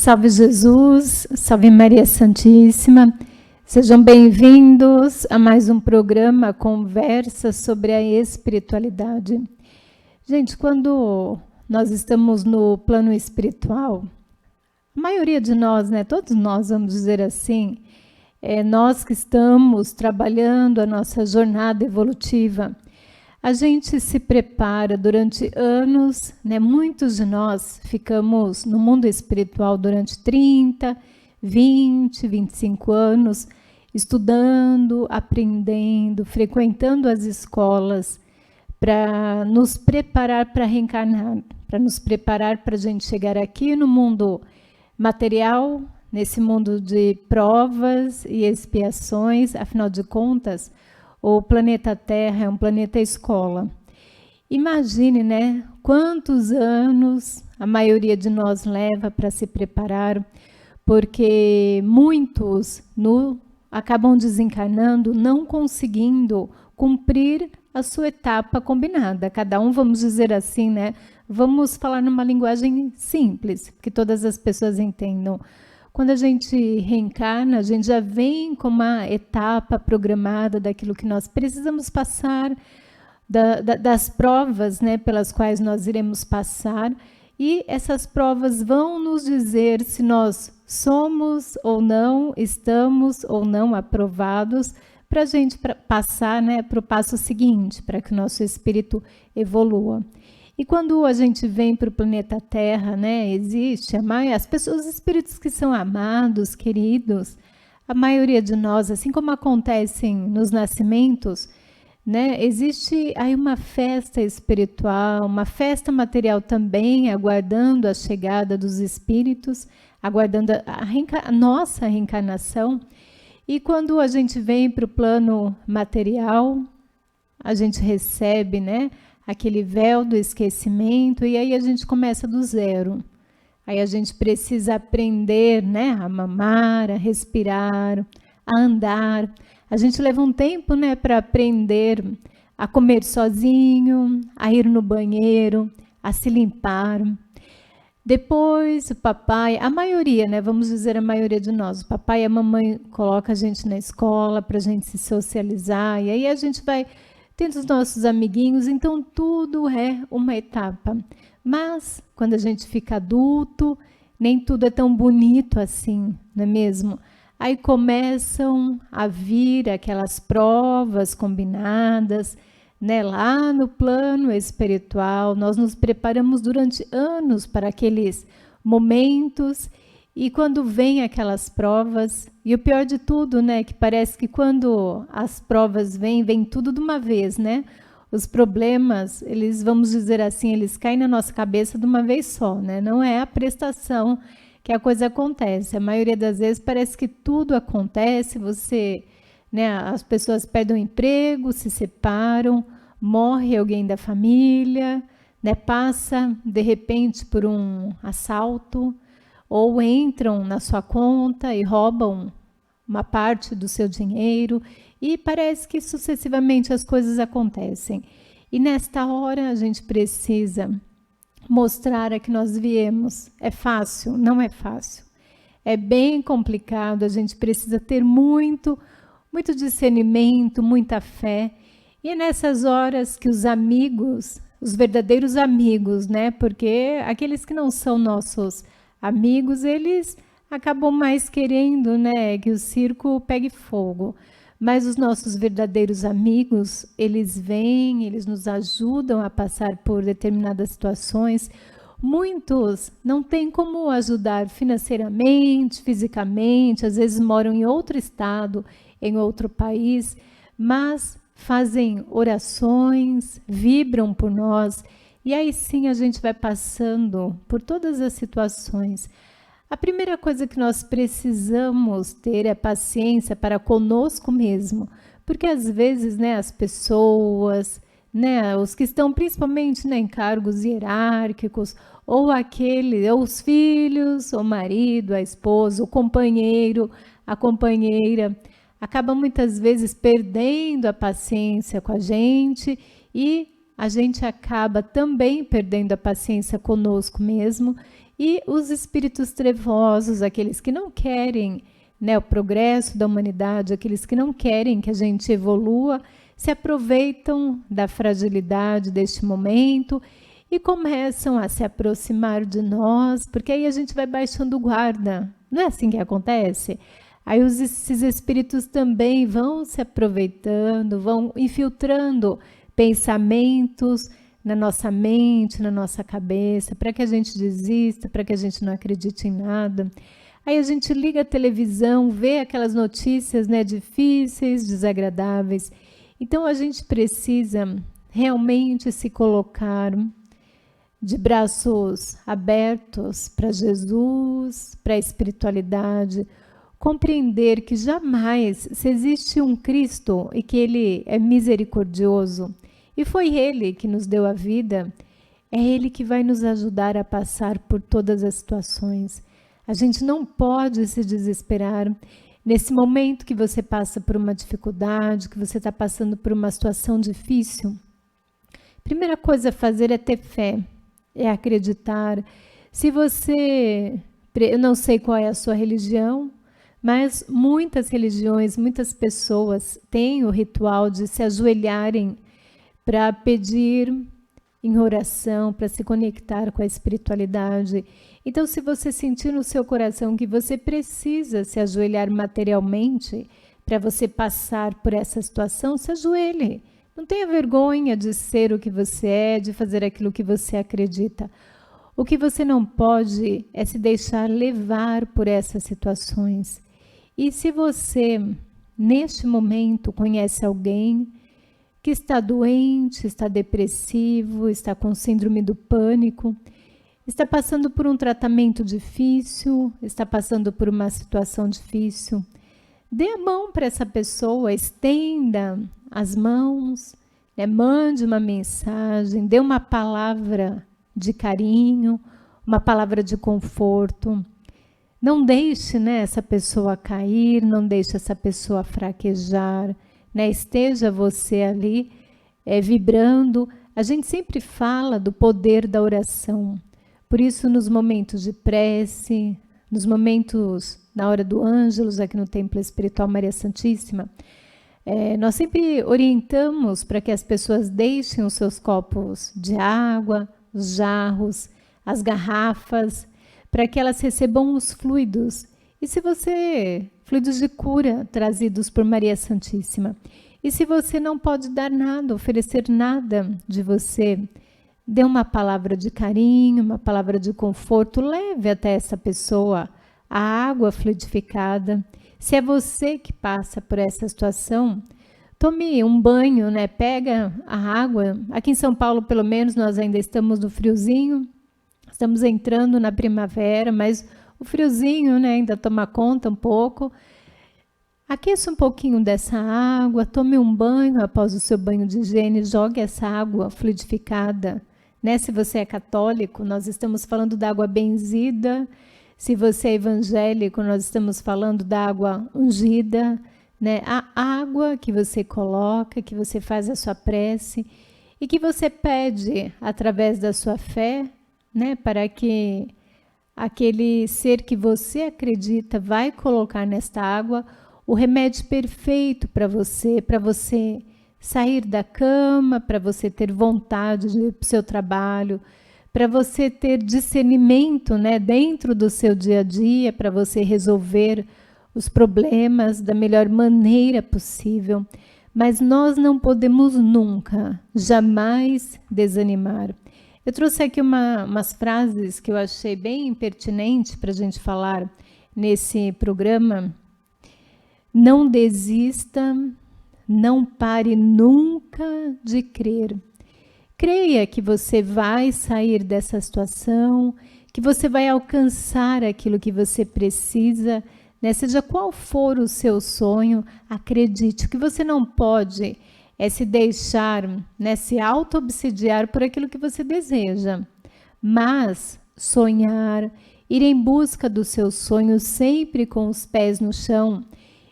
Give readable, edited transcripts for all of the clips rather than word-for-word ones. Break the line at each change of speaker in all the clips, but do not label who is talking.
Salve Jesus, salve Maria Santíssima. Sejam bem-vindos a mais um programa Conversa sobre a Espiritualidade. Gente, quando nós estamos no plano espiritual, a maioria de nós, né, todos nós, vamos dizer assim, nós que estamos trabalhando a nossa jornada evolutiva, a gente se prepara durante anos, né? Muitos de nós ficamos no mundo espiritual durante 30, 20, 25 anos, estudando, aprendendo, frequentando as escolas para nos preparar para reencarnar, para nos preparar para a gente chegar aqui no mundo material, nesse mundo de provas e expiações. Afinal de contas, o planeta Terra é um planeta escola. Imagine, né, quantos anos a maioria de nós leva para se preparar, porque muitos acabam desencarnando, não conseguindo cumprir a sua etapa combinada. Cada um, vamos dizer assim, né, vamos falar numa linguagem simples, que todas as pessoas entendam. Quando a gente reencarna, a gente já vem com uma etapa programada daquilo que nós precisamos passar, das provas, né, pelas quais nós iremos passar, e essas provas vão nos dizer se nós somos ou não, estamos ou não aprovados, para a gente passar, né, para o passo seguinte, para que o nosso espírito evolua. E quando a gente vem para o planeta Terra, né, existe as pessoas, os espíritos que são amados, queridos, a maioria de nós, assim como acontecem nos nascimentos, né, existe aí uma festa espiritual, uma festa material também, aguardando a chegada dos espíritos, aguardando a nossa reencarnação. E quando a gente vem para o plano material, a gente recebe, né, aquele véu do esquecimento, e aí a gente começa do zero. Aí a gente precisa aprender, né, a mamar, a respirar, a andar. A gente leva um tempo, né, para aprender a comer sozinho, a ir no banheiro, a se limpar. Depois o papai, a maioria, né, vamos dizer a maioria de nós, o papai e a mamãe colocam a gente na escola para a gente se socializar, e aí a gente vai tendo os nossos amiguinhos, então tudo é uma etapa. Mas, quando a gente fica adulto, nem tudo é tão bonito assim, não é mesmo? Aí começam a vir aquelas provas combinadas, né? Lá no plano espiritual, nós nos preparamos durante anos para aqueles momentos. E quando vem aquelas provas, e o pior de tudo, né, que parece que quando as provas vem tudo de uma vez, né? Os problemas, eles, vamos dizer assim, eles caem na nossa cabeça de uma vez só, né? Não é a prestação que a coisa acontece. A maioria das vezes parece que tudo acontece, né, as pessoas perdem o emprego, se separam, morre alguém da família, né, passa de repente por um assalto, ou entram na sua conta e roubam uma parte do seu dinheiro, e parece que sucessivamente as coisas acontecem. E nesta hora a gente precisa mostrar a que nós viemos. É fácil? Não é fácil. É bem complicado, a gente precisa ter muito discernimento, muita fé. E é nessas horas que os amigos, os verdadeiros amigos, né? Porque aqueles que não são nossos amigos, eles acabam mais querendo, né, que o circo pegue fogo. Mas os nossos verdadeiros amigos, eles vêm, eles nos ajudam a passar por determinadas situações. Muitos não têm como ajudar financeiramente, fisicamente, às vezes moram em outro estado, em outro país, mas fazem orações, vibram por nós. E aí sim a gente vai passando por todas as situações. A primeira coisa que nós precisamos ter é paciência para conosco mesmo, porque às vezes, né, as pessoas, né, os que estão principalmente, né, em cargos hierárquicos, ou os filhos, o marido, a esposa, o companheiro, a companheira, acabam muitas vezes perdendo a paciência com a gente, e a gente acaba também perdendo a paciência conosco mesmo, e os espíritos trevosos, aqueles que não querem, né, o progresso da humanidade, aqueles que não querem que a gente evolua, se aproveitam da fragilidade deste momento e começam a se aproximar de nós, porque aí a gente vai baixando guarda. Não é assim que acontece? Aí esses espíritos também vão se aproveitando, vão infiltrando pensamentos na nossa mente, na nossa cabeça, para que a gente desista, para que a gente não acredite em nada. Aí a gente liga a televisão, vê aquelas notícias, né, difíceis, desagradáveis. Então a gente precisa realmente se colocar de braços abertos para Jesus, para a espiritualidade, compreender que jamais, se existe um Cristo e que Ele é misericordioso, e foi Ele que nos deu a vida, é Ele que vai nos ajudar a passar por todas as situações. A gente não pode se desesperar. Nesse momento que você passa por uma dificuldade, que você está passando por uma situação difícil, a primeira coisa a fazer é ter fé, é acreditar. Se você, eu não sei qual é a sua religião, mas muitas religiões, muitas pessoas têm o ritual de se ajoelharem para pedir em oração, para se conectar com a espiritualidade. Então, se você sentir no seu coração que você precisa se ajoelhar materialmente para você passar por essa situação, se ajoelhe. Não tenha vergonha de ser o que você é, de fazer aquilo que você acredita. O que você não pode é se deixar levar por essas situações. E se você, neste momento, conhece alguém que está doente, está depressivo, está com síndrome do pânico, está passando por um tratamento difícil, está passando por uma situação difícil, dê a mão para essa pessoa, estenda as mãos, né? Mande uma mensagem, dê uma palavra de carinho, uma palavra de conforto. Não deixe, né, essa pessoa cair, não deixe essa pessoa fraquejar, né? Esteja você ali vibrando. A gente sempre fala do poder da oração. Por isso, nos momentos de prece, nos momentos na hora do Ângelus, aqui no Templo Espiritual Maria Santíssima, nós sempre orientamos para que as pessoas deixem os seus copos de água, os jarros, as garrafas, para que elas recebam os fluidos. E se você, fluidos de cura trazidos por Maria Santíssima. E se você não pode dar nada, oferecer nada de você, dê uma palavra de carinho, uma palavra de conforto, leve até essa pessoa a água fluidificada. Se é você que passa por essa situação, tome um banho, né? Pega a água. Aqui em São Paulo, pelo menos, nós ainda estamos no friozinho, estamos entrando na primavera, mas o friozinho, né, ainda toma conta um pouco. Aqueça um pouquinho dessa água, tome um banho após o seu banho de higiene, jogue essa água fluidificada, né? Se você é católico, nós estamos falando da água benzida. Se você é evangélico, nós estamos falando da água ungida, né? A água que você coloca, que você faz a sua prece e que você pede através da sua fé, né? Para que aquele ser que você acredita vai colocar nesta água o remédio perfeito para você sair da cama, para você ter vontade de ir para o seu trabalho, para você ter discernimento, né, dentro do seu dia a dia, para você resolver os problemas da melhor maneira possível. Mas nós não podemos nunca, jamais desanimar. Eu trouxe aqui umas frases que eu achei bem pertinentes para a gente falar nesse programa. Não desista, não pare nunca de crer. Creia que você vai sair dessa situação, que você vai alcançar aquilo que você precisa, né? Seja qual for o seu sonho, acredite que você não pode se deixar, né, se auto-obsidiar por aquilo que você deseja, mas sonhar, ir em busca dos seus sonhos sempre com os pés no chão,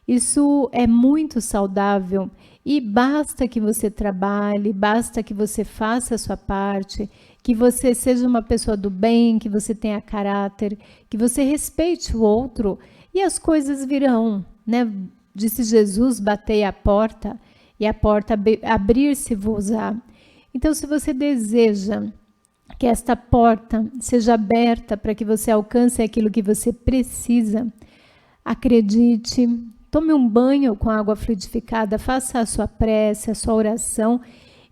isso é muito saudável. E basta que você trabalhe, basta que você faça a sua parte, que você seja uma pessoa do bem, que você tenha caráter, que você respeite o outro e as coisas virão, né? Disse Jesus, batei a porta e a porta abrir-se-vos-á. Então, se você deseja que esta porta seja aberta para que você alcance aquilo que você precisa, acredite, tome um banho com água fluidificada, faça a sua prece, a sua oração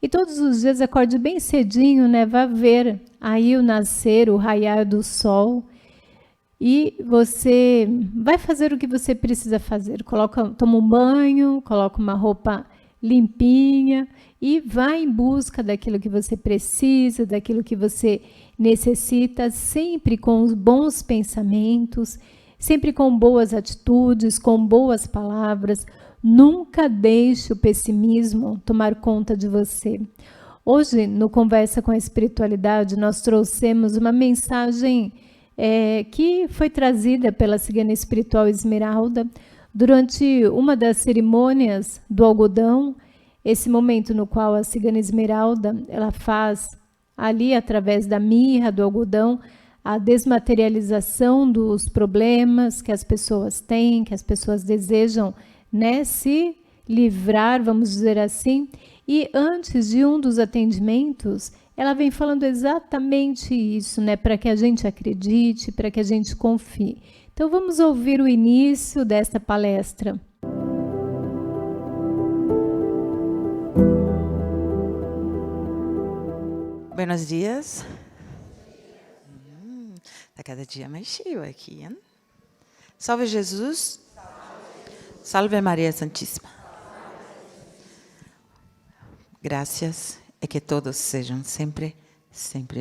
e todos os dias acorde bem cedinho, né? Vá ver aí o nascer, o raiar do sol e você vai fazer o que você precisa fazer. Toma um banho, coloca uma roupa limpinha e vai em busca daquilo que você precisa, daquilo que você necessita, sempre com os bons pensamentos, sempre com boas atitudes, com boas palavras. Nunca deixe o pessimismo tomar conta de você. Hoje, no Conversa com a Espiritualidade, nós trouxemos uma mensagem que foi trazida pela cigana espiritual Esmeralda durante uma das cerimônias do algodão, esse momento no qual a cigana Esmeralda ela faz ali, através da mirra, do algodão, a desmaterialização dos problemas que as pessoas têm, que as pessoas desejam, né, se livrar, vamos dizer assim. E antes de um dos atendimentos, ela vem falando exatamente isso, né, para que a gente acredite, para que a gente confie. Então vamos ouvir o início desta palestra.
Buenos dias. Está cada dia mais cheio aqui, hein? Salve Jesus. Salve Maria Santíssima. Graças e que todos sejam sempre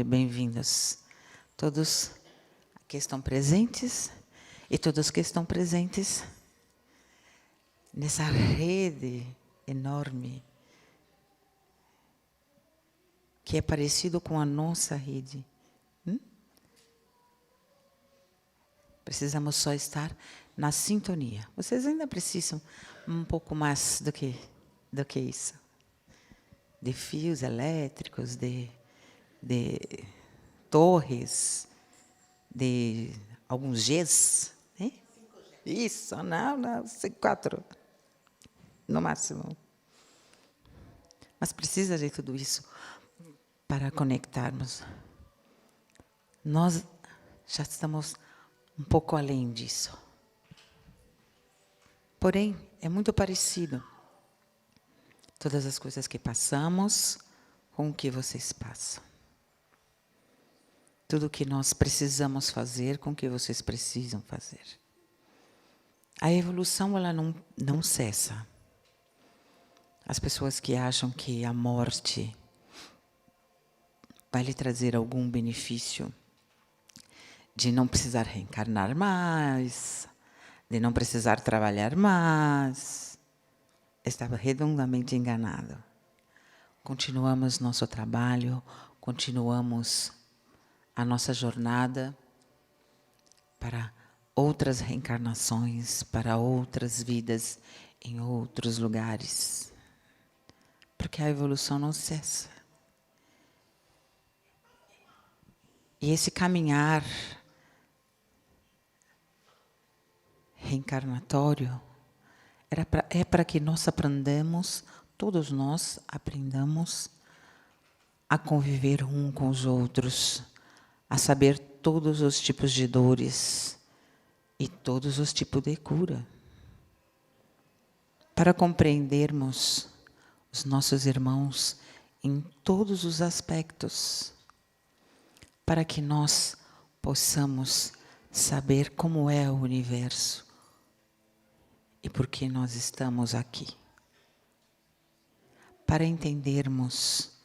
bem-vindos. Todos que estão presentes e todos que estão presentes nessa rede enorme que é parecido com a nossa rede. Precisamos só estar na sintonia. Vocês ainda precisam um pouco mais do que isso. De fios elétricos, de torres, de alguns Gs. Né? Isso, não, 4 no máximo. Mas precisa de tudo isso para conectarmos. Nós já estamos um pouco além disso. Porém, é muito parecido. Todas as coisas que passamos com o que vocês passam. Tudo o que nós precisamos fazer com o que vocês precisam fazer. A evolução, ela não cessa. As pessoas que acham que a morte vai lhe trazer algum benefício de não precisar reencarnar mais, de não precisar trabalhar mais, estava redondamente enganado. Continuamos nosso trabalho, continuamos a nossa jornada para outras reencarnações, para outras vidas em outros lugares. Porque a evolução não cessa. E esse caminhar reencarnatório é para que nós aprendamos, todos nós aprendamos a conviver um com os outros, a saber todos os tipos de dores e todos os tipos de cura. Para compreendermos os nossos irmãos em todos os aspectos, para que nós possamos saber como é o universo e por que nós estamos aqui. Para entendermos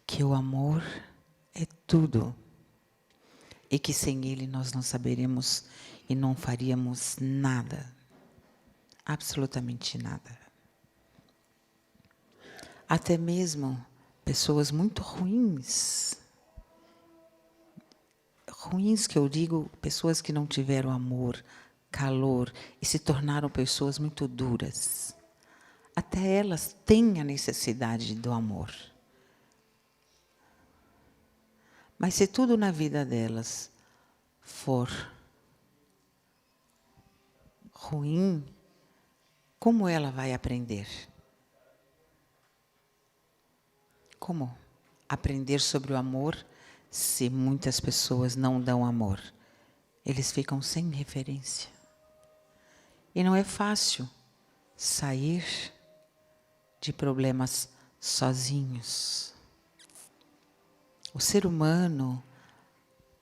que o amor é tudo e que sem ele nós não saberemos e não faríamos nada, absolutamente nada. Até mesmo pessoas muito ruins que eu digo, pessoas que não tiveram amor, calor e se tornaram pessoas muito duras. Até elas têm a necessidade do amor. Mas se tudo na vida delas for ruim, como ela vai aprender? Como aprender sobre o amor se muitas pessoas não dão amor? Eles ficam sem referência. E não é fácil sair de problemas sozinhos. O ser humano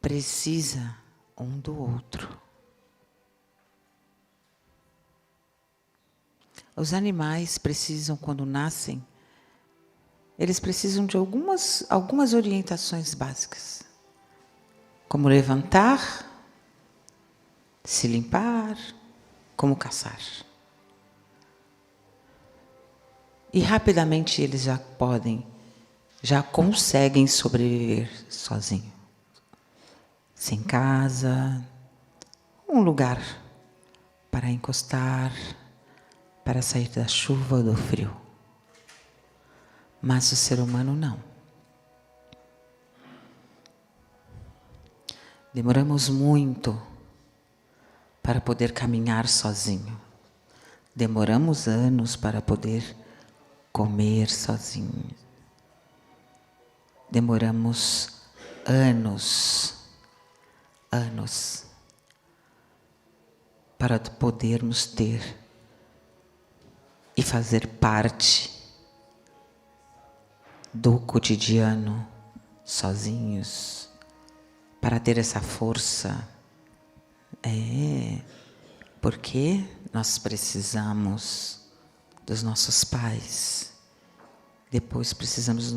precisa um do outro. Os animais precisam, quando nascem, eles precisam de algumas orientações básicas. Como levantar, se limpar, como caçar. E rapidamente eles já conseguem sobreviver sozinhos. Sem casa, um lugar para encostar, para sair da chuva ou do frio. Mas o ser humano não. Demoramos muito para poder caminhar sozinho. Demoramos anos para poder comer sozinho. Demoramos anos para podermos ter e fazer parte do cotidiano sozinhos, para ter essa força. Porque nós precisamos dos nossos pais, depois precisamos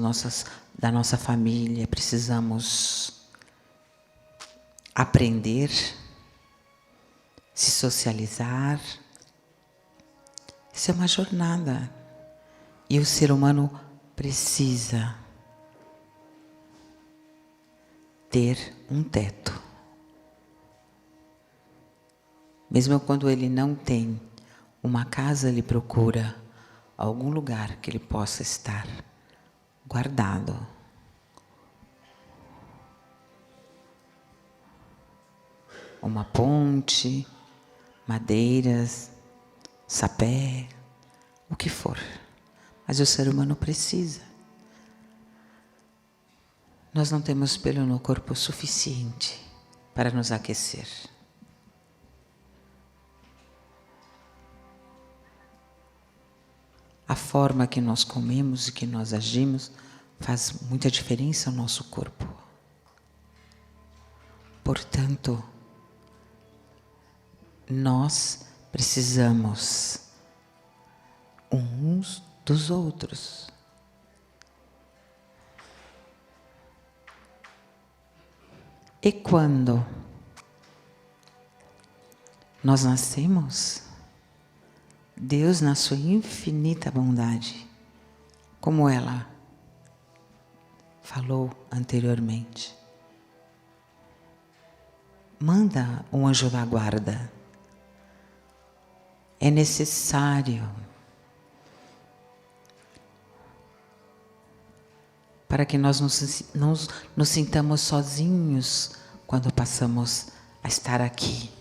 da nossa família, precisamos aprender, se socializar. Isso é uma jornada. E o ser humano precisa ter um teto. Mesmo quando ele não tem uma casa, ele procura algum lugar que ele possa estar guardado. Uma ponte, madeiras, sapé, o que for. Mas o ser humano precisa. Nós não temos pelo no corpo suficiente para nos aquecer. A forma que nós comemos e que nós agimos faz muita diferença no nosso corpo. Portanto, nós precisamos uns dos outros. E quando nós nascemos, Deus, na sua infinita bondade, como ela falou anteriormente, manda um anjo da guarda. É necessário para que nós não nos sintamos sozinhos quando passamos a estar aqui.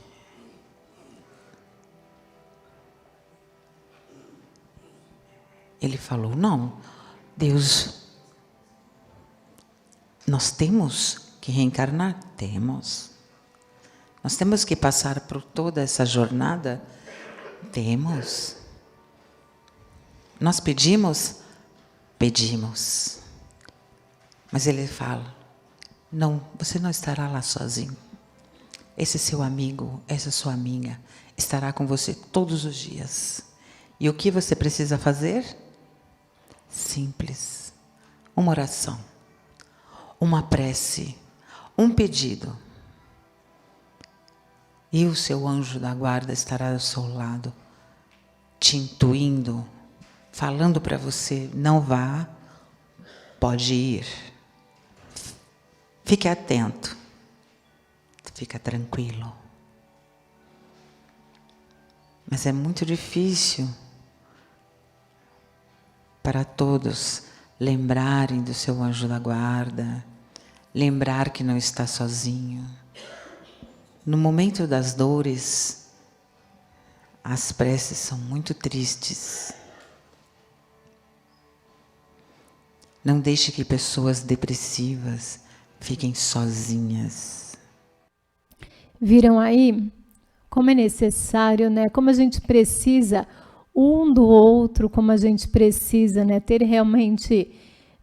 Ele falou, não, Deus, nós temos que reencarnar? Temos. Nós temos que passar por toda essa jornada? Temos. Nós pedimos? Pedimos. Mas ele fala, não, você não estará lá sozinho. Esse seu amigo, essa sua amiga, estará com você todos os dias. E o que você precisa fazer? Simples. Uma oração, uma prece, um pedido. E o seu anjo da guarda estará ao seu lado, te intuindo, falando para você, não vá, pode ir. Fique atento, fica tranquilo. Mas é muito difícil para todos lembrarem do seu anjo da guarda, lembrar que não está sozinho. No momento das dores, as preces são muito tristes. Não deixe que pessoas depressivas fiquem sozinhas.
Viram aí como é necessário, né? Como a gente precisa um do outro, como a gente precisa, né? Ter realmente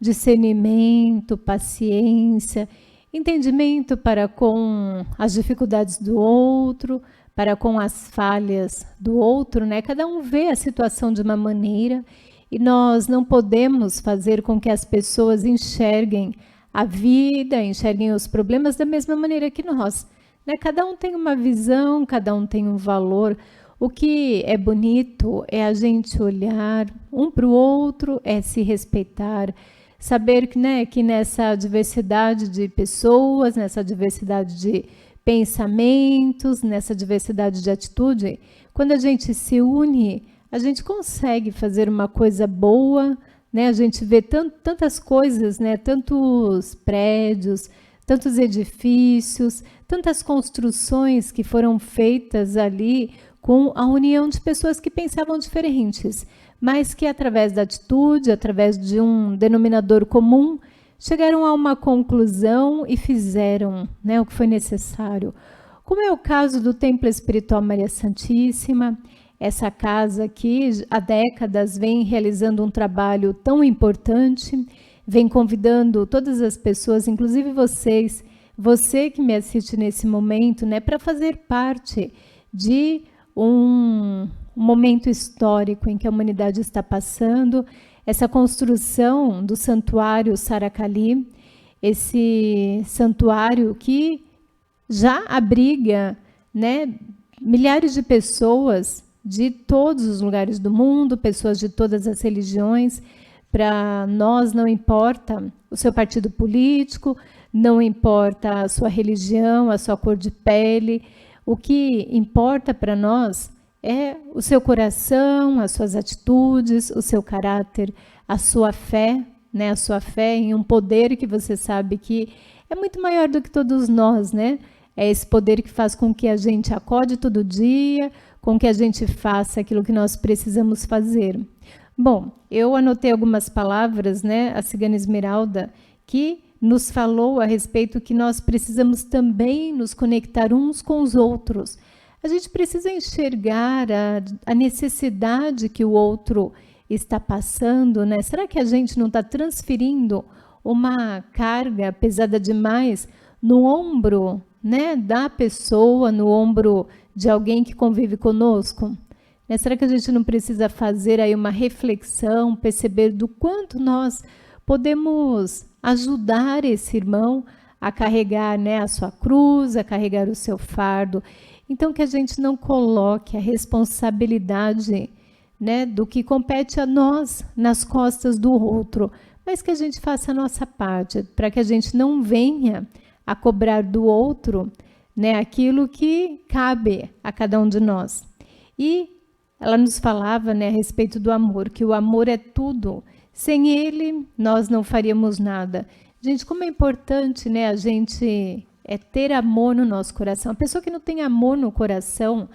discernimento, paciência, entendimento para com as dificuldades do outro, para com as falhas do outro, né? Cada um vê a situação de uma maneira e nós não podemos fazer com que as pessoas enxerguem a vida, enxerguem os problemas da mesma maneira que nós, né? Cada um tem uma visão, cada um tem um valor. O que é bonito é a gente olhar um para o outro, é se respeitar, saber que, né, que nessa diversidade de pessoas, nessa diversidade de pensamentos, nessa diversidade de atitude, quando a gente se une, a gente consegue fazer uma coisa boa, né? A gente vê tantas coisas, né? Tantos prédios, tantos edifícios, tantas construções que foram feitas ali com a união de pessoas que pensavam diferentes, mas que através da atitude, através de um denominador comum, chegaram a uma conclusão e fizeram, né, o que foi necessário. Como é o caso do Templo Espiritual Maria Santíssima, essa casa que há décadas vem realizando um trabalho tão importante, vem convidando todas as pessoas, inclusive vocês, você que me assiste nesse momento, né, para fazer parte de um momento histórico em que a humanidade está passando, essa construção do santuário Saracali, esse santuário que já abriga, né, milhares de pessoas de todos os lugares do mundo, pessoas de todas as religiões. Para nós não importa o seu partido político, não importa a sua religião, a sua cor de pele. O que importa para nós é o seu coração, as suas atitudes, o seu caráter, a sua fé, né? A sua fé em um poder que você sabe que é muito maior do que todos nós, né? É esse poder que faz com que a gente acorde todo dia, com que a gente faça aquilo que nós precisamos fazer. Bom, eu anotei algumas palavras, né? A cigana Esmeralda, que nos falou a respeito que nós precisamos também nos conectar uns com os outros. A gente precisa enxergar a necessidade que o outro está passando, né? Será que a gente não está transferindo uma carga pesada demais no ombro, né, da pessoa, no ombro de alguém que convive conosco? Né? Será que a gente não precisa fazer aí uma reflexão, perceber do quanto nós podemos ajudar esse irmão a carregar, né, a sua cruz, a carregar o seu fardo? Então, que a gente não coloque a responsabilidade, né, do que compete a nós nas costas do outro, mas que a gente faça a nossa parte, para que a gente não venha a cobrar do outro, né, aquilo que cabe a cada um de nós. E ela nos falava, né, a respeito do amor, que o amor é tudo. Sem ele, nós não faríamos nada. Gente, como é importante, né, a gente ter amor no nosso coração. A pessoa que não tem amor no coração,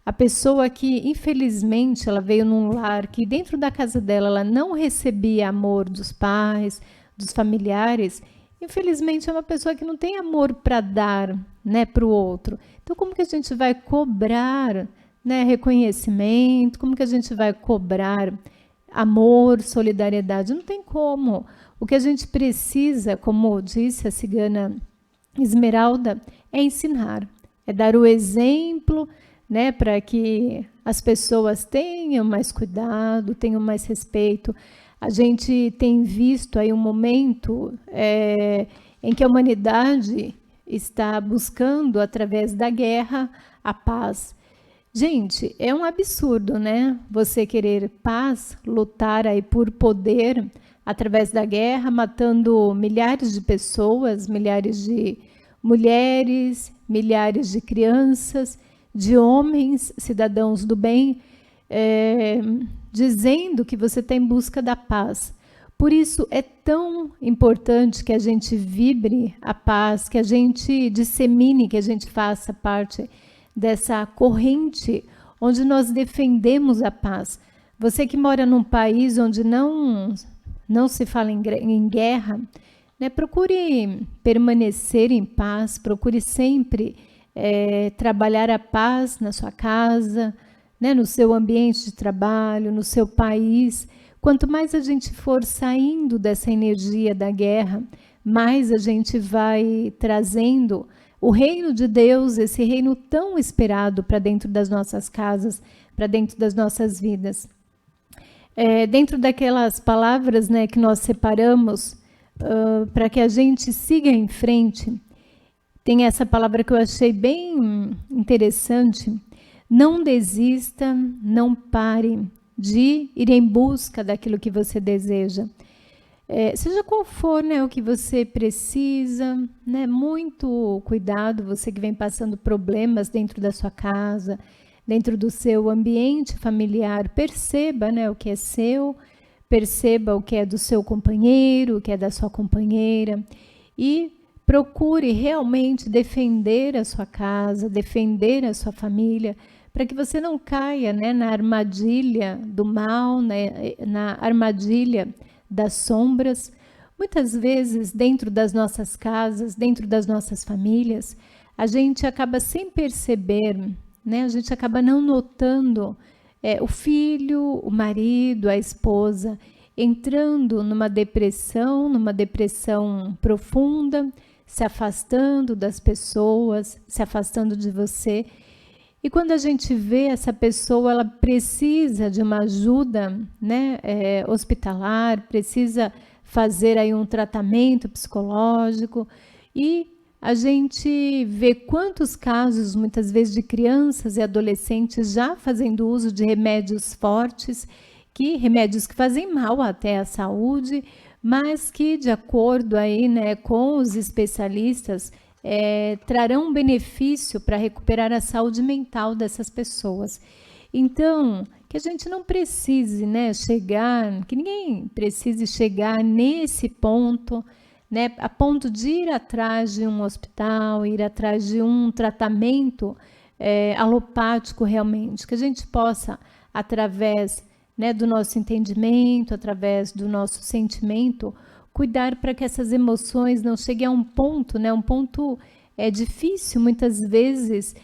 a pessoa que, infelizmente, ela veio num lar que dentro da casa dela ela não recebia amor dos pais, dos familiares, infelizmente é uma pessoa que não tem amor para dar, né, para o outro. Então, como que a gente vai cobrar, né, reconhecimento? Como que a gente vai cobrar amor, solidariedade? Não tem como. O que a gente precisa, como disse a cigana Esmeralda, é ensinar, é dar o exemplo, né, para que as pessoas tenham mais cuidado, tenham mais respeito. A gente tem visto aí um momento em que a humanidade está buscando, através da guerra, a paz. Gente, é um absurdo, né? Você querer paz, lutar aí por poder através da guerra, matando milhares de pessoas, milhares de mulheres, milhares de crianças, de homens, cidadãos do bem, dizendo que você está em busca da paz. Por isso é tão importante que a gente vibre a paz, que a gente dissemine, que a gente faça parte dessa corrente onde nós defendemos a paz. Você que mora num país onde não se fala em guerra, né, procure permanecer em paz, procure sempre trabalhar a paz na sua casa, né, no seu ambiente de trabalho, no seu país. Quanto mais a gente for saindo dessa energia da guerra, mais a gente vai trazendo o reino de Deus, esse reino tão esperado para dentro das nossas casas, para dentro das nossas vidas. Dentro daquelas palavras, né, que nós separamos para que a gente siga em frente, tem essa palavra que eu achei bem interessante: não desista, não pare de ir em busca daquilo que você deseja. Seja qual for, né, o que você precisa, né, muito cuidado, você que vem passando problemas dentro da sua casa, dentro do seu ambiente familiar, perceba, né, o que é seu, perceba o que é do seu companheiro, o que é da sua companheira, e procure realmente defender a sua casa, defender a sua família, para que você não caia, né, na armadilha do mal, né, na armadilha das sombras. Muitas vezes, dentro das nossas casas, dentro das nossas famílias, a gente acaba sem perceber, né, a gente acaba não notando o filho, o marido, a esposa, entrando numa depressão profunda, se afastando das pessoas, se afastando de você. E quando a gente vê essa pessoa, ela precisa de uma ajuda, né, hospitalar, precisa fazer aí um tratamento psicológico, e a gente vê quantos casos, muitas vezes, de crianças e adolescentes já fazendo uso de remédios fortes, remédios que fazem mal até à saúde, mas que, de acordo aí, né, com os especialistas, trarão um benefício para recuperar a saúde mental dessas pessoas. Então, que a gente não precise, né, que ninguém precise chegar nesse ponto, né, a ponto de ir atrás de um hospital, ir atrás de um tratamento alopático realmente, que a gente possa, através, né, do nosso entendimento, através do nosso sentimento, cuidar para que essas emoções não cheguem a um ponto, né, um ponto difícil, muitas vezes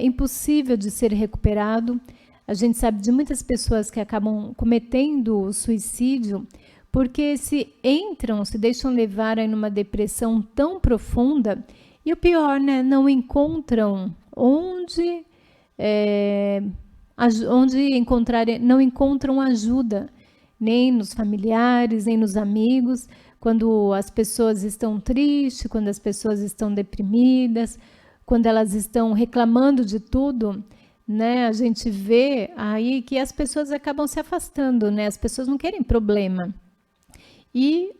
impossível de ser recuperado. A gente sabe de muitas pessoas que acabam cometendo o suicídio porque se deixam levar em uma depressão tão profunda, e o pior, né, não encontram não encontram ajuda, nem nos familiares, nem nos amigos, quando as pessoas estão tristes, quando as pessoas estão deprimidas, quando elas estão reclamando de tudo, né? A gente vê aí que as pessoas acabam se afastando, né? As pessoas não querem problema. E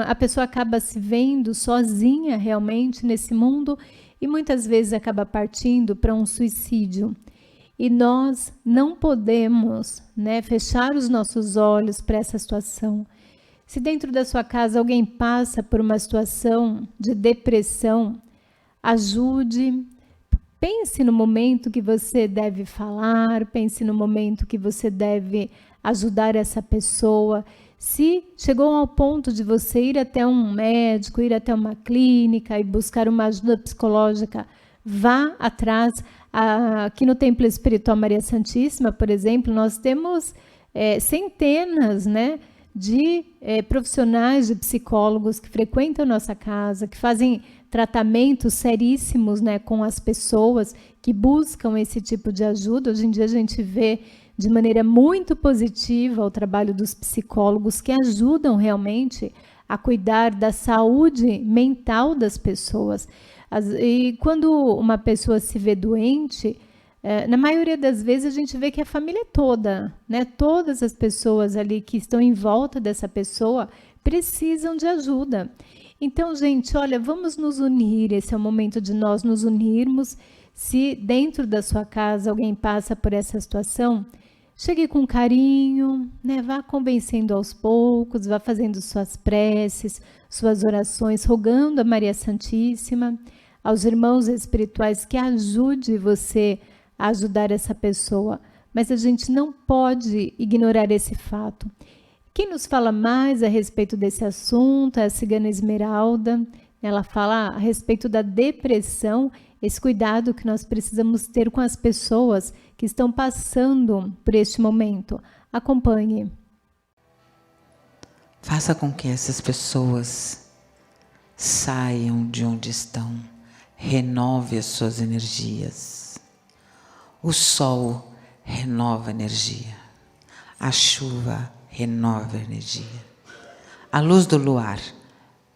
a pessoa acaba se vendo sozinha realmente nesse mundo e muitas vezes acaba partindo para um suicídio. E nós não podemos, né, fechar os nossos olhos para essa situação. Se dentro da sua casa alguém passa por uma situação de depressão, ajude, pense no momento que você deve falar, pense no momento que você deve ajudar essa pessoa. Se chegou ao ponto de você ir até um médico, ir até uma clínica e buscar uma ajuda psicológica, vá atrás. Aqui no Templo Espiritual Maria Santíssima, por exemplo, nós temos centenas, né, de profissionais, de psicólogos que frequentam nossa casa, que fazem tratamentos seríssimos, né, com as pessoas que buscam esse tipo de ajuda. Hoje em dia a gente vê de maneira muito positiva o trabalho dos psicólogos que ajudam realmente a cuidar da saúde mental das pessoas. E quando uma pessoa se vê doente, na maioria das vezes a gente vê que a família toda, né, todas as pessoas ali que estão em volta dessa pessoa precisam de ajuda. Então, gente, olha, vamos nos unir, esse é o momento de nós nos unirmos. Se dentro da sua casa alguém passa por essa situação, chegue com carinho, né? Vá convencendo aos poucos, vá fazendo suas preces, suas orações, rogando a Maria Santíssima, aos irmãos espirituais que ajude você a ajudar essa pessoa. Mas a gente não pode ignorar esse fato. Quem nos fala mais a respeito desse assunto é a cigana Esmeralda. Ela fala a respeito da depressão, esse cuidado que nós precisamos ter com as pessoas que estão passando por este momento. Acompanhe.
Faça com que essas pessoas saiam de onde estão. Renove as suas energias. O sol renova a energia. A chuva renova a energia. A luz do luar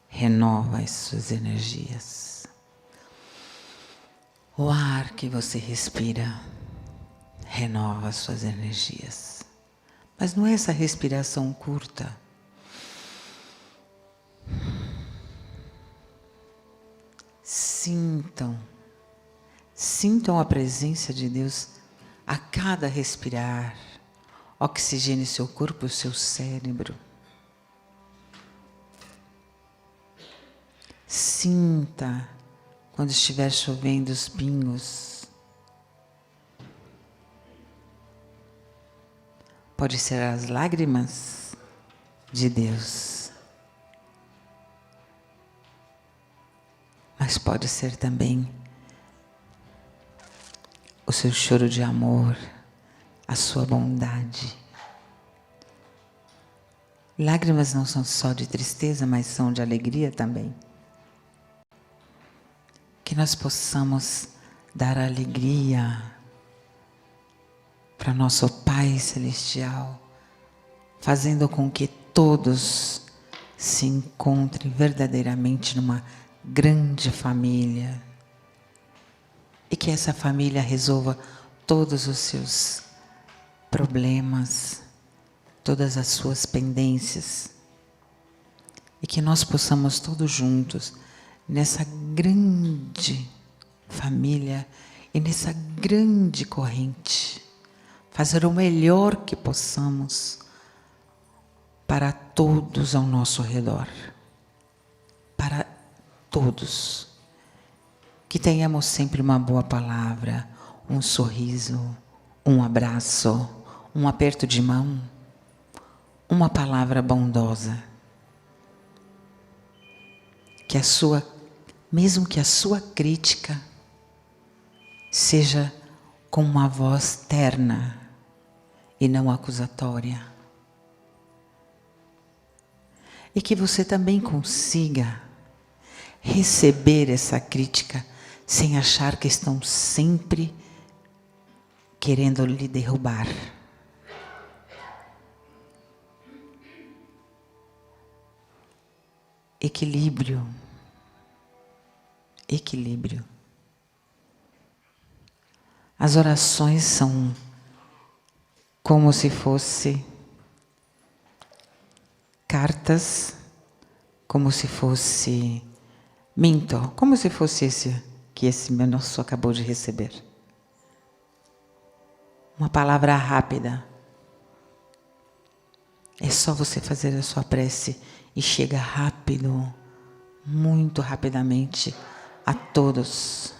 renova as suas energias. O ar que você respira renova as suas energias. Mas não é essa respiração curta. Sintam a presença de Deus a cada respirar. Oxigene seu corpo e seu cérebro. Sinta quando estiver chovendo os pingos. Pode ser as lágrimas de Deus, mas pode ser também o seu choro de amor, a sua bondade. Lágrimas não são só de tristeza, mas são de alegria também. Que nós possamos dar alegria para nosso Pai Celestial, fazendo com que todos se encontrem verdadeiramente numa grande família e que essa família resolva todos os seus problemas, todas as suas pendências e que nós possamos todos juntos nessa grande família e nessa grande corrente fazer o melhor que possamos para todos ao nosso redor, para todos. Que tenhamos sempre uma boa palavra, um sorriso, um abraço, um aperto de mão, uma palavra bondosa. Que mesmo que a sua crítica seja com uma voz terna e não acusatória. E que você também consiga receber essa crítica sem achar que estão sempre querendo lhe derrubar. Equilíbrio. Equilíbrio. As orações são como se fosse cartas, como se fosse como se fosse esse que esse moço acabou de receber. Uma palavra rápida. É só você fazer a sua prece e chega rápido, muito rapidamente, a todos.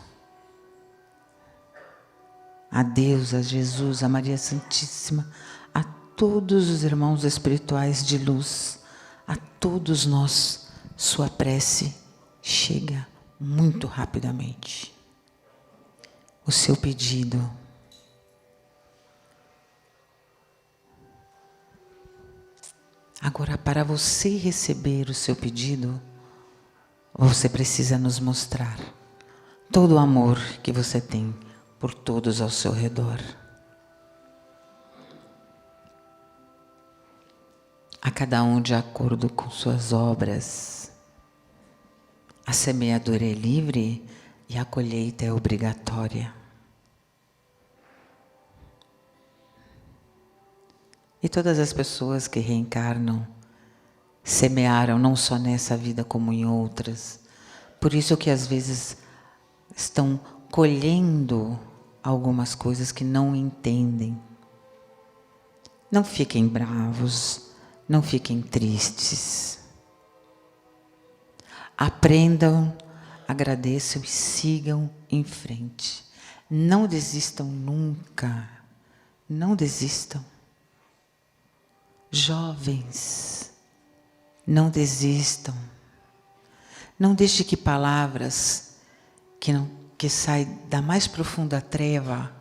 A Deus, a Jesus, a Maria Santíssima, a todos os irmãos espirituais de luz, a todos nós, sua prece chega muito rapidamente. O seu pedido. Agora, para você receber o seu pedido, você precisa nos mostrar todo o amor que você tem por todos ao seu redor. A cada um de acordo com suas obras. A semeadura é livre e a colheita é obrigatória. E todas as pessoas que reencarnam semearam não só nessa vida como em outras. Por isso que às vezes estão colhendo algumas coisas que não entendem. Não fiquem bravos, não fiquem tristes. Aprendam, agradeçam e sigam em frente. Não desistam nunca. Não desistam. Jovens, não desistam. Não deixe que palavras que saem da mais profunda treva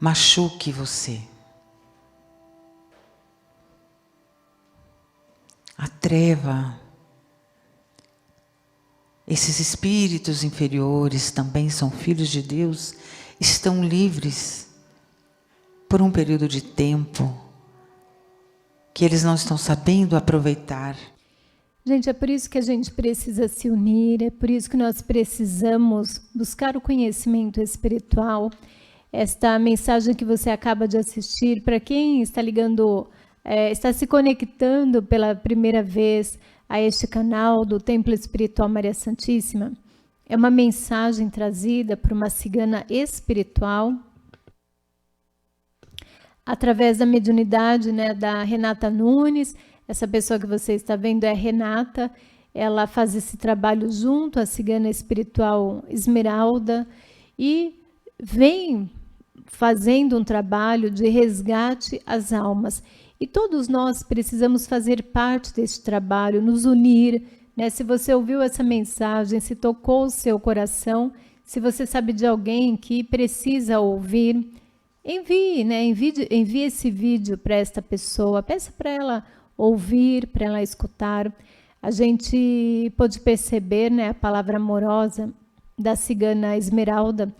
machuque você. A treva, esses espíritos inferiores também são filhos de Deus, estão livres por um período de tempo que eles não estão sabendo aproveitar.
Gente, é por isso que a gente precisa se unir, é por isso que nós precisamos buscar o conhecimento espiritual. Esta mensagem que você acaba de assistir, para quem está ligando, está se conectando pela primeira vez a este canal do Templo Espiritual Maria Santíssima, é uma mensagem trazida por uma cigana espiritual, através da mediunidade, né, da Renata Nunes. Essa pessoa que você está vendo é a Renata, ela faz esse trabalho junto à cigana espiritual Esmeralda e vem fazendo um trabalho de resgate às almas. E todos nós precisamos fazer parte desse trabalho, nos unir, né? Se você ouviu essa mensagem, se tocou o seu coração, se você sabe de alguém que precisa ouvir, envie, né? Envie esse vídeo para esta pessoa, peça para ela ouvir, para ela escutar. A gente pode perceber, né, a palavra amorosa da cigana Esmeralda,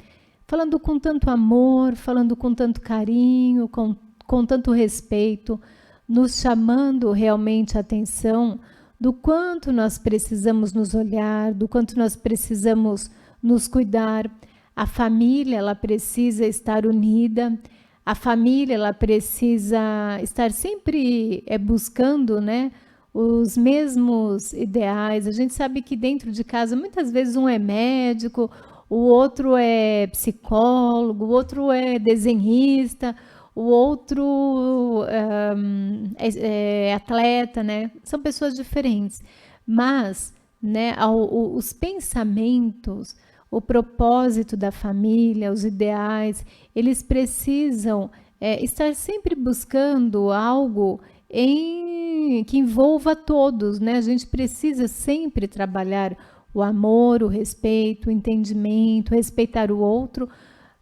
falando com tanto amor, falando com tanto carinho, com tanto respeito, nos chamando realmente a atenção do quanto nós precisamos nos olhar, do quanto nós precisamos nos cuidar. A família, ela precisa estar unida, a família, ela precisa estar sempre buscando, né, os mesmos ideais. A gente sabe que dentro de casa, muitas vezes um é médico, o outro é psicólogo, o outro é desenhista, o outro é atleta, né? São pessoas diferentes, mas, né, os pensamentos, o propósito da família, os ideais, eles precisam estar sempre buscando algo que envolva todos, né? A gente precisa sempre trabalhar o amor, o respeito, o entendimento, respeitar o outro.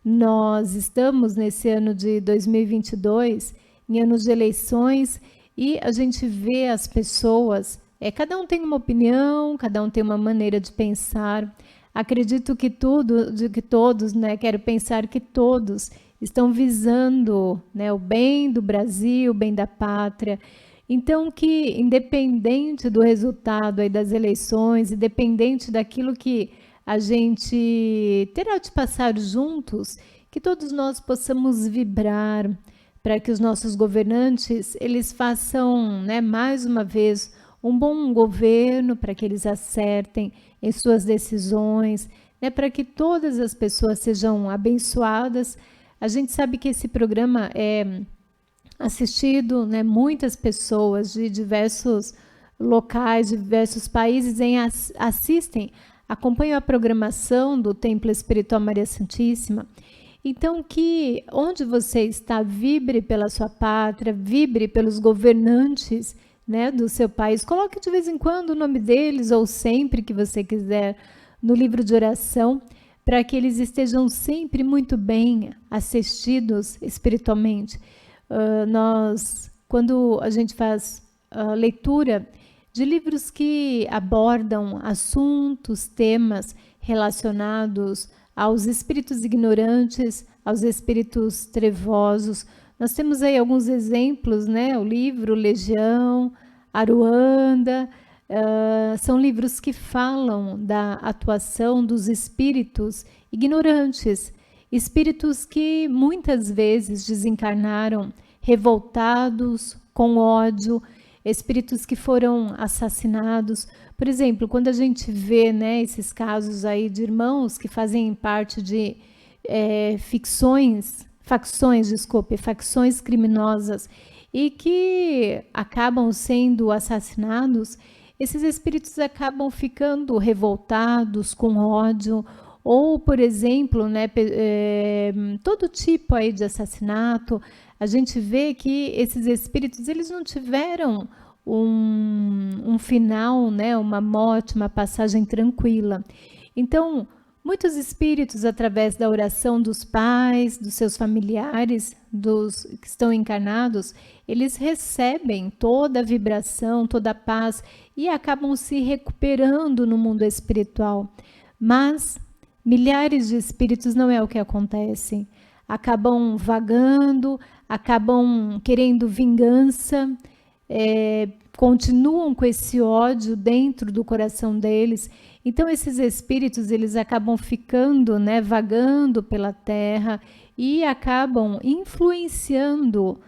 Nós estamos nesse ano de 2022, em anos de eleições, e a gente vê as pessoas, cada um tem uma opinião, cada um tem uma maneira de pensar. Acredito que todos, né, quero pensar que todos estão visando, né, o bem do Brasil, o bem da pátria. Então, que independente do resultado aí das eleições, independente daquilo que a gente terá de passar juntos, que todos nós possamos vibrar para que os nossos governantes, eles façam, né, mais uma vez, um bom governo, para que eles acertem em suas decisões, né, para que todas as pessoas sejam abençoadas. A gente sabe que esse programa é assistido, né, muitas pessoas de diversos locais, de diversos países assistem, acompanham a programação do Templo Espiritual Maria Santíssima. Então, que onde você está, vibre pela sua pátria, vibre pelos governantes, né, do seu país. Coloque de vez em quando o nome deles, ou sempre que você quiser, no livro de oração, para que eles estejam sempre muito bem assistidos espiritualmente. Quando a gente faz leitura de livros que abordam assuntos, temas relacionados aos espíritos ignorantes, aos espíritos trevosos, nós temos aí alguns exemplos, né? O livro Legião, Aruanda, são livros que falam da atuação dos espíritos ignorantes, espíritos que muitas vezes desencarnaram revoltados, com ódio, espíritos que foram assassinados. Por exemplo, quando a gente vê, né, esses casos aí de irmãos que fazem parte de ficções facções criminosas e que acabam sendo assassinados, esses espíritos acabam ficando revoltados, com ódio, ou, por exemplo, né, todo tipo aí de assassinato. A gente vê que esses espíritos, eles não tiveram um final, né, uma morte, uma passagem tranquila. Então, muitos espíritos, através da oração dos pais, dos seus familiares, dos que estão encarnados, eles recebem toda a vibração, toda a paz e acabam se recuperando no mundo espiritual. Mas milhares de espíritos não é o que acontece. Acabam vagando, acabam querendo vingança, continuam com esse ódio dentro do coração deles. Então, esses espíritos, eles acabam ficando, né, vagando pela Terra e acabam influenciando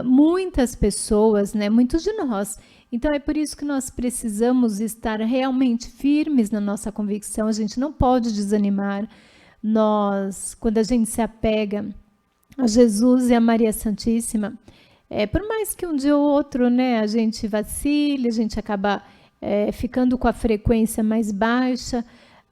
muitas pessoas, né, muitos de nós. Então, é por isso que nós precisamos estar realmente firmes na nossa convicção. A gente não pode desanimar. Quando a gente se apega a Jesus e a Maria Santíssima, por mais que um dia ou outro, né, a gente vacile, a gente acaba ficando com a frequência mais baixa,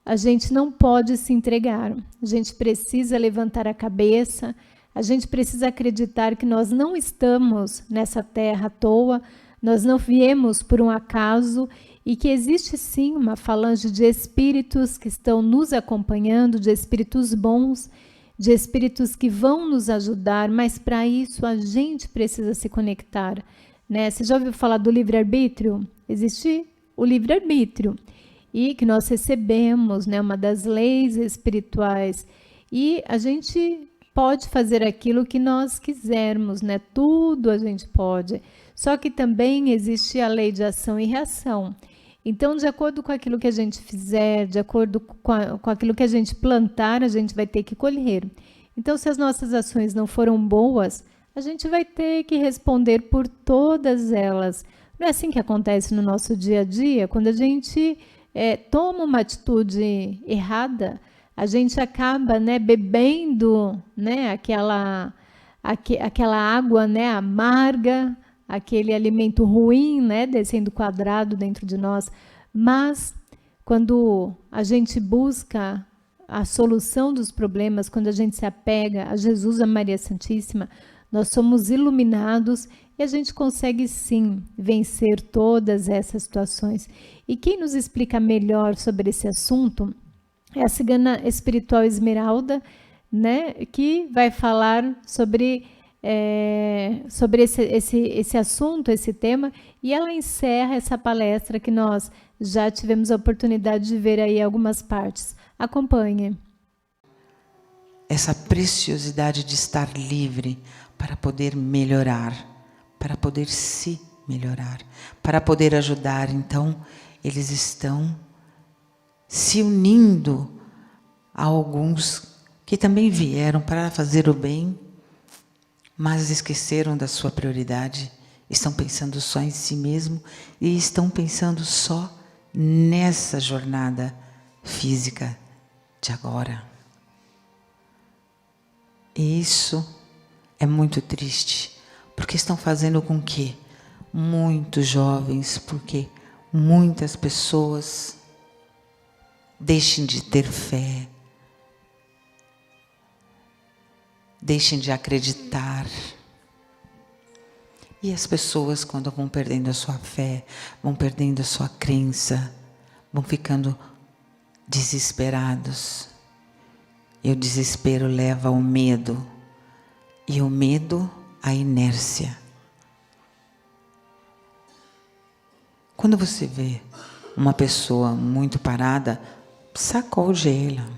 a gente não pode se entregar. A gente precisa levantar a cabeça, a gente precisa acreditar que nós não estamos nessa terra à toa, nós não viemos por um acaso e que existe sim uma falange de espíritos que estão nos acompanhando, de espíritos bons, de espíritos que vão nos ajudar, mas para isso a gente precisa se conectar, né? Você já ouviu falar do livre-arbítrio? Existe o livre-arbítrio e que nós recebemos, né, uma das leis espirituais, e a gente pode fazer aquilo que nós quisermos, né? Tudo a gente pode. Só que também existe a lei de ação e reação. Então, de acordo com aquilo que a gente fizer, de acordo com aquilo que a gente plantar, a gente vai ter que colher. Então, se as nossas ações não foram boas, a gente vai ter que responder por todas elas. Não é assim que acontece no nosso dia a dia? Quando a gente toma uma atitude errada, a gente acaba, né, bebendo, né, aquela água, né, amarga, aquele alimento ruim, né, descendo quadrado dentro de nós. Mas quando a gente busca a solução dos problemas, quando a gente se apega a Jesus, a Maria Santíssima, nós somos iluminados e a gente consegue sim vencer todas essas situações. E quem nos explica melhor sobre esse assunto é a cigana espiritual Esmeralda, né, que vai falar sobre esse assunto, esse tema, e ela encerra essa palestra que nós já tivemos a oportunidade de ver aí algumas partes. Acompanhe.
Essa preciosidade de estar livre para poder melhorar, para poder se melhorar, para poder ajudar. Então, eles estão se unindo a alguns que também vieram para fazer o bem, mas esqueceram da sua prioridade, estão pensando só em si mesmo e estão pensando só nessa jornada física de agora. E isso é muito triste, porque estão fazendo com que muitos jovens, porque muitas pessoas deixem de ter fé, deixem de acreditar. E as pessoas, quando vão perdendo a sua fé, vão perdendo a sua crença, vão ficando desesperados. E o desespero leva ao medo. E o medo à inércia. Quando você vê uma pessoa muito parada, sacode ela.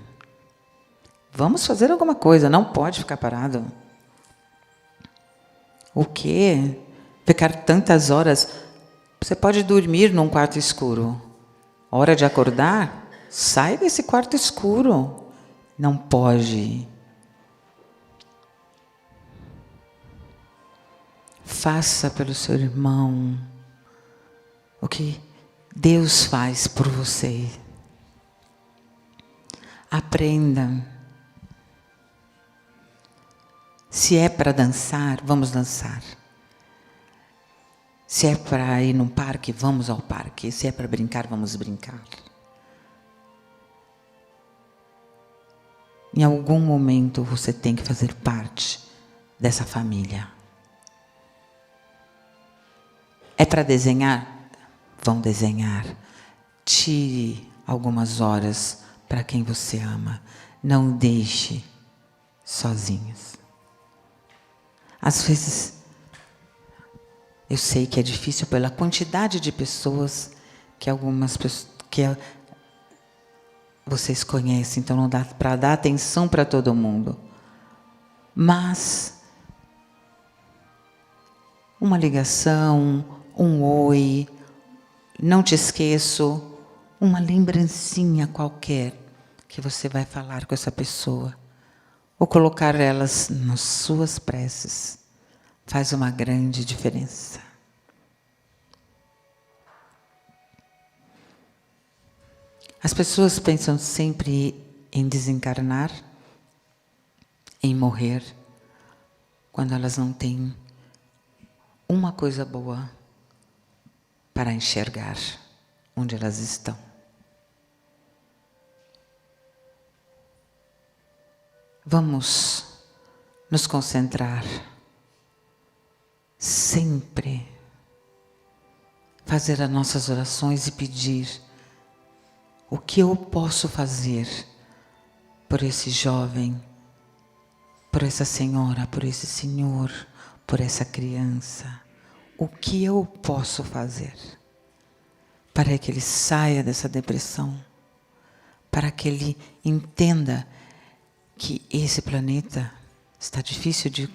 Vamos fazer alguma coisa, não pode ficar parado. O quê? Ficar tantas horas? Você pode dormir num quarto escuro. Hora de acordar? Sai desse quarto escuro. Não pode. Faça pelo seu irmão o que Deus faz por você. Aprenda. Se é para dançar, vamos dançar. Se é para ir num parque, vamos ao parque. Se é para brincar, vamos brincar. Em algum momento você tem que fazer parte dessa família. É para desenhar? Vão desenhar. Tire algumas horas para quem você ama. Não deixe sozinhos. Às vezes, eu sei que é difícil pela quantidade de pessoas que algumas pessoas vocês conhecem, então não dá para dar atenção para todo mundo. Mas uma ligação, um oi, não te esqueço, uma lembrancinha qualquer que você vai falar com essa pessoa, ou colocar elas nas suas preces, faz uma grande diferença. As pessoas pensam sempre em desencarnar, em morrer, quando elas não têm uma coisa boa para enxergar onde elas estão. Vamos nos concentrar, sempre fazer as nossas orações e pedir: o que eu posso fazer por esse jovem, por essa senhora, por esse senhor, por essa criança? O que eu posso fazer para que ele saia dessa depressão? Para que ele entenda que esse planeta está difícil de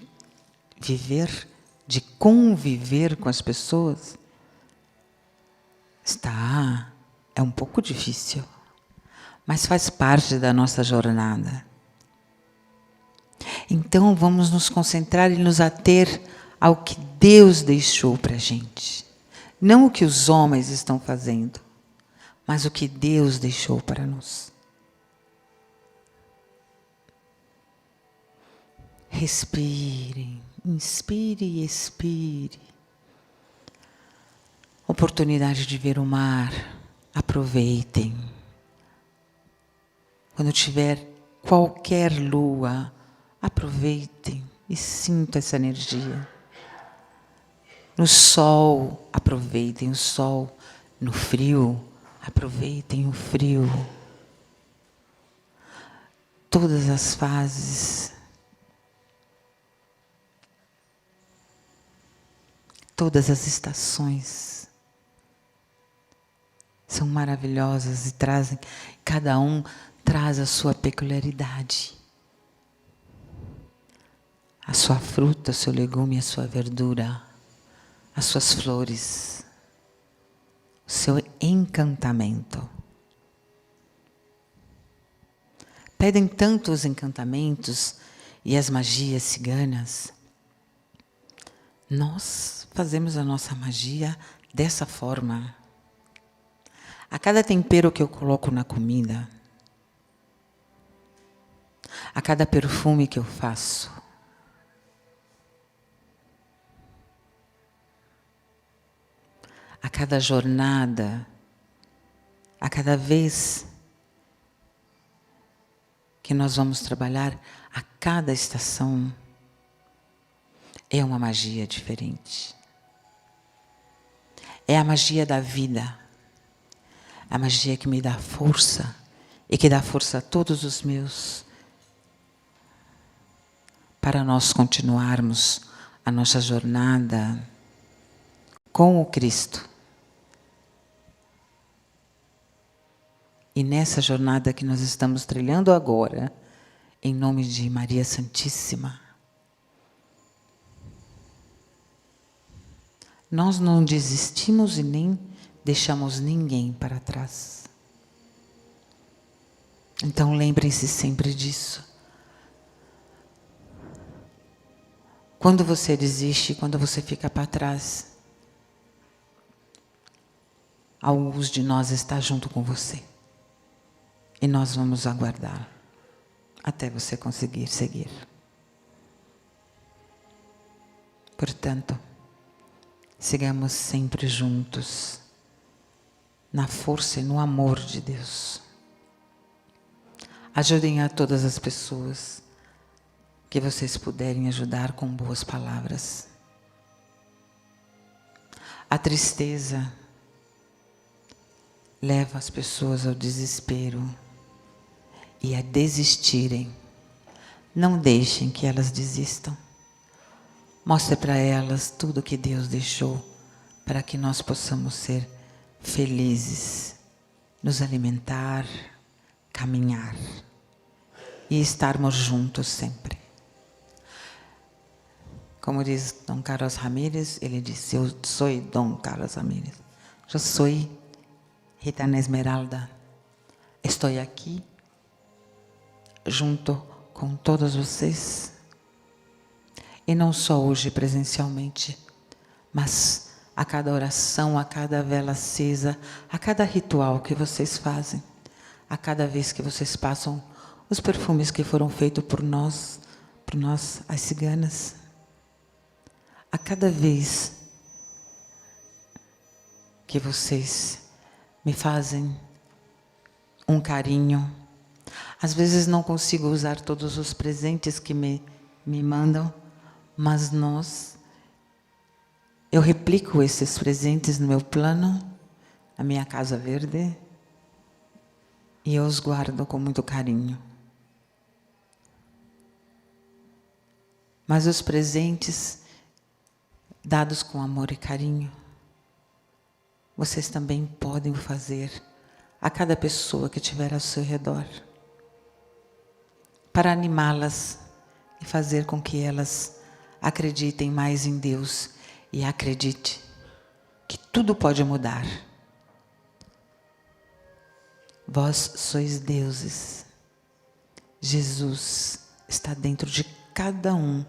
viver, de conviver com as pessoas? É um pouco difícil, mas faz parte da nossa jornada. Então vamos nos concentrar e nos ater ao que Deus deixou para a gente. Não o que os homens estão fazendo, mas o que Deus deixou para nós. Respirem, inspire e expire. Oportunidade de ver o mar, aproveitem. Quando tiver qualquer lua, aproveitem e sintam essa energia. No sol, aproveitem o sol. No frio, aproveitem o frio. Todas as fases, todas as estações são maravilhosas e trazem, cada um traz a sua peculiaridade. A sua fruta, o seu legume, a sua verdura, as suas flores, o seu encantamento. Pedem tanto os encantamentos e as magias ciganas. Nós fazemos a nossa magia dessa forma. A cada tempero que eu coloco na comida, a cada perfume que eu faço, a cada jornada, a cada vez que nós vamos trabalhar, a cada estação, é uma magia diferente. É a magia da vida. A magia que me dá força e que dá força a todos os meus, para nós continuarmos a nossa jornada com o Cristo. E nessa jornada que nós estamos trilhando agora, em nome de Maria Santíssima, nós não desistimos e nem deixamos ninguém para trás. Então lembrem-se sempre disso. Quando você desiste, quando você fica para trás, alguns de nós está junto com você. E nós vamos aguardar até você conseguir seguir. Portanto, sigamos sempre juntos, na força e no amor de Deus. Ajudem a todas as pessoas que vocês puderem ajudar com boas palavras. A tristeza leva as pessoas ao desespero e a desistirem. Não deixem que elas desistam. Mostre para elas tudo que Deus deixou para que nós possamos ser felizes, nos alimentar, caminhar e estarmos juntos sempre. Como diz Dom Carlos Ramírez, ele disse: eu sou Dom Carlos Ramírez, eu sou Gitana Esmeralda, estou aqui junto com todos vocês, e não só hoje presencialmente, mas a cada oração, a cada vela acesa, a cada ritual que vocês fazem, a cada vez que vocês passam os perfumes que foram feitos por nós as ciganas, a cada vez que vocês me fazem um carinho. Às vezes não consigo usar todos os presentes que me mandam, mas eu replico esses presentes no meu plano, na minha casa verde, e eu os guardo com muito carinho. Mas os presentes dados com amor e carinho, vocês também podem fazer a cada pessoa que estiver ao seu redor, para animá-las e fazer com que elas acreditem mais em Deus e acredite que tudo pode mudar. Vós sois deuses. Jesus está dentro de cada um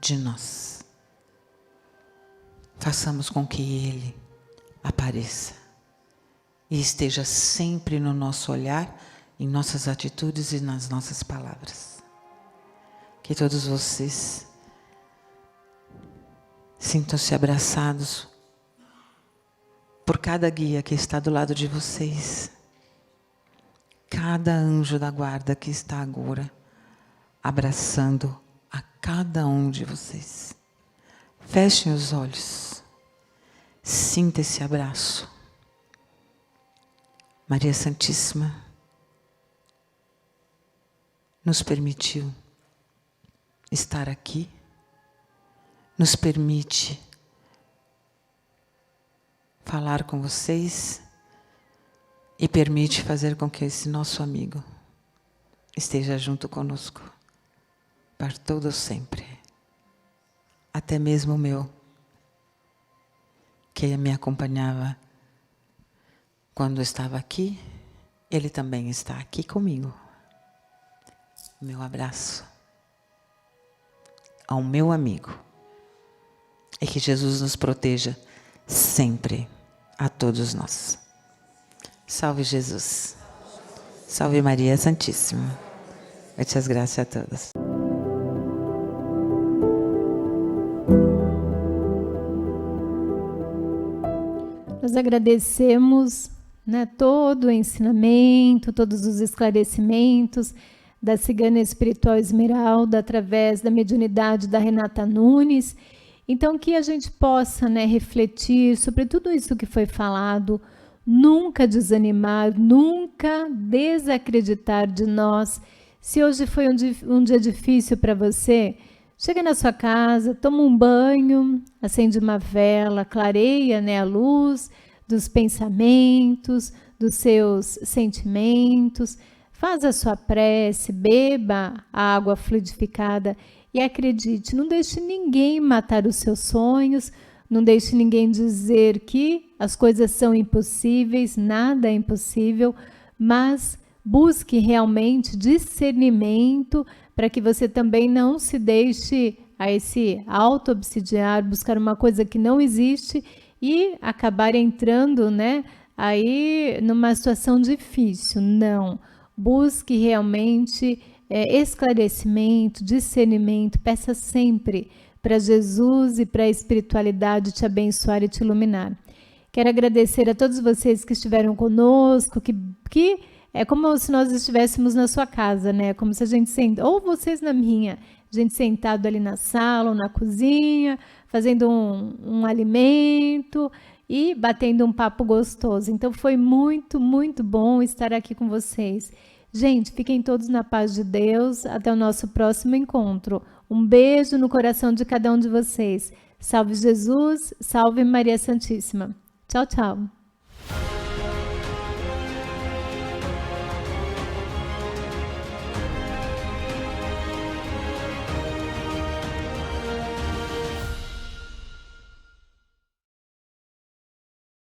de nós. Façamos com que Ele apareça e esteja sempre no nosso olhar, em nossas atitudes e nas nossas palavras. Que todos vocês sintam-se abraçados por cada guia que está do lado de vocês, cada anjo da guarda que está agora abraçando a cada um de vocês. Fechem os olhos, sinta esse abraço. Maria Santíssima nos permitiu estar aqui, nos permite falar com vocês e permite fazer com que esse nosso amigo esteja junto conosco para todo sempre. Até mesmo o meu, que me acompanhava quando eu estava aqui, ele também está aqui comigo. Meu abraço ao meu amigo. E que Jesus nos proteja sempre, a todos nós. Salve Jesus. Salve Maria Santíssima. Muitas graças a todos.
Nós agradecemos, né, todo o ensinamento, todos os esclarecimentos da cigana espiritual Esmeralda, através da mediunidade da Renata Nunes. Então, que a gente possa, né, refletir sobre tudo isso que foi falado, nunca desanimar, nunca desacreditar de nós. Se hoje foi um dia difícil para você, chega na sua casa, toma um banho, acende uma vela, clareia, né, a luz dos pensamentos, dos seus sentimentos, faz a sua prece, beba a água fluidificada e acredite, não deixe ninguém matar os seus sonhos, não deixe ninguém dizer que as coisas são impossíveis, nada é impossível, mas busque realmente discernimento para que você também não se deixe a esse auto-obsidiar, buscar uma coisa que não existe e acabar entrando, né, aí numa situação difícil. Não, busque realmente esclarecimento, discernimento, peça sempre para Jesus e para a espiritualidade te abençoar e te iluminar. Quero agradecer a todos vocês que estiveram conosco, que é como se nós estivéssemos na sua casa, né? Como se a gente ou vocês na minha, a gente sentado ali na sala ou na cozinha, fazendo um alimento e batendo um papo gostoso. Então foi muito, muito bom estar aqui com vocês. Gente, fiquem todos na paz de Deus. Até o nosso próximo encontro. Um beijo no coração de cada um de vocês. Salve Jesus, salve Maria Santíssima. Tchau, tchau.